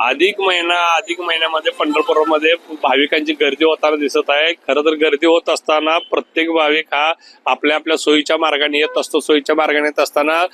अधिक महिन्यामध्ये पंढरपूरमध्ये भाविकांची गर्दी होताना दिसत आहे. खरं तर गर्दी होत असताना प्रत्येक भाविक हा आपल्या आपल्या सोयीच्या मार्गाने येत असतो. सोयीच्या मार्गाने येत असताना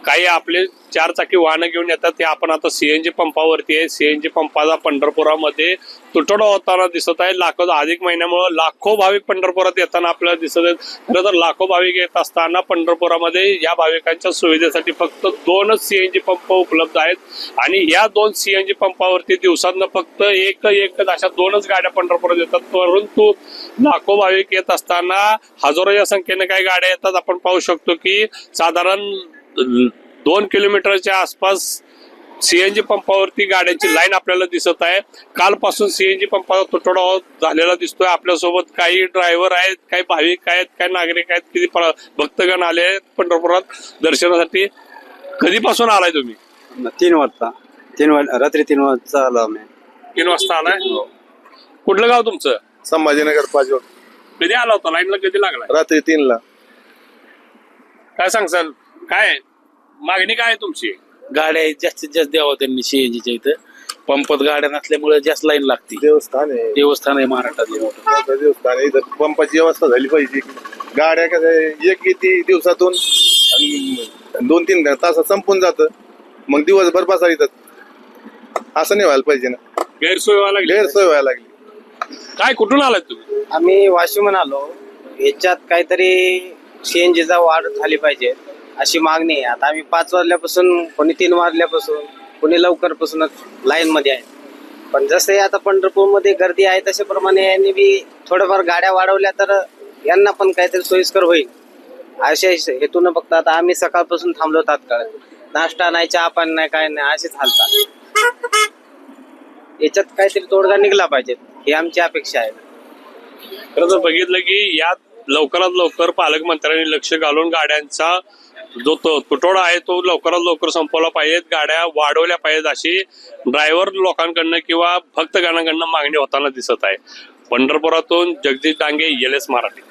काही आपले 4 चाकी वाहनं घेऊन येतात. ते आपण आता सीएनजी पंपावरती आहे. सीएनजी पंपाचा पंढरपुरामध्ये तुटवडा होताना दिसत आहे. अधिक महिन्यामुळे लाखो भाविक पंढरपुरात येताना आपल्याला दिसत आहेत. खरं तर लाखो भाविक येत असताना पंढरपुरामध्ये या भाविकांच्या सुविधेसाठी फक्त 2च सीएनजी पंप उपलब्ध आहेत आणि या 2 सीएनजी पंपावरती दिवसांना फक्त एक अशा 2च गाड्या पंढरपुरात येतात. परंतु लाखो भाविक येत असताना हजारोच्या संख्येने काही गाड्या येतात. आपण पाहू शकतो की साधारण 2 किलोमीटरच्या आसपास सीएनजी पंपावरती गाड्यांची लाईन आपल्याला दिसत आहे. कालपासून सीएनजी पंपाचा तुटवडा झालेला दिसतोय. आपल्यासोबत काही ड्रायव्हर आहेत, काही भाविक आहेत, काही नागरिक आहेत, किती भक्तगण आले आहेत पंढरपुरात दर्शनासाठी. कधीपासून आलाय तुम्ही? 3 वाजता. रात्री 3 वाजता आलो आम्ही. 3 वाजता आलाय. कुठलं गाव तुमचं? संभाजीनगर पाचवड. कधी आला होता? लाईनला कधी लागला? रात्री 3ला. काय सांगसाल? काय मागणी काय आहे तुमची? गाड्या जास्तीत जास्त द्यावं त्यांनी सीएनजीच्या इथं. पंपात गाड्या नसल्यामुळे जास्त लाईन लागते. देवस्थान आहे महाराष्ट्रातले मोठं देवस्थान आहे. इथं पंपाची व्यवस्था झाली पाहिजे. गाड्या कसं एक येते दिवसातून 2-3 तासात संपून जातं. मग दिवसभर बसायला येतात. असं नाही व्हायला पाहिजे ना. गैरसोय व्हायला लागली. गैरसोय व्हायला लागली. काय कुठून आलात तुम्ही? आम्ही वाशिमहून आलो. याच्यात काहीतरी सीएनजीचा वाढ झाली पाहिजे अशी मागणी आहे. आता आम्ही 5 वाजल्यापासून, कोणी 3 वाजल्यापासून, कोणी लवकरपासूनच लाईन मध्ये आहे. पण जसं आता पंढरपूरमध्ये गर्दी आहे तशाप्रमाणे यांनी बी थोड्याफार गाड्या वाढवल्या तर यांना पण काहीतरी सोयीस्कर होईल अशा हेतून. फक्त आता आम्ही सकाळपासून थांबलो. तात्काळ नाश्ता नाही, चहा पाणी नाही, काय नाही, असेच हालतात. याच्यात काहीतरी तोडगा निघला पाहिजे ही आमची अपेक्षा आहे. खरं तर बघितलं की यात लवकरात लवकर पालकमंत्र्यांनी लक्ष घालून गाड्यांचा जो तुटवडा आहे तो लवकरात लवकर संपवला पाहिजेत. गाड्या वाढवल्या पाहिजेत अशी ड्रायव्हर लोकांकडनं किंवा भक्तगणांकडनं मागणी होताना दिसत आहे. पंढरपुरातून जगदीश डांगे, LS मराठी.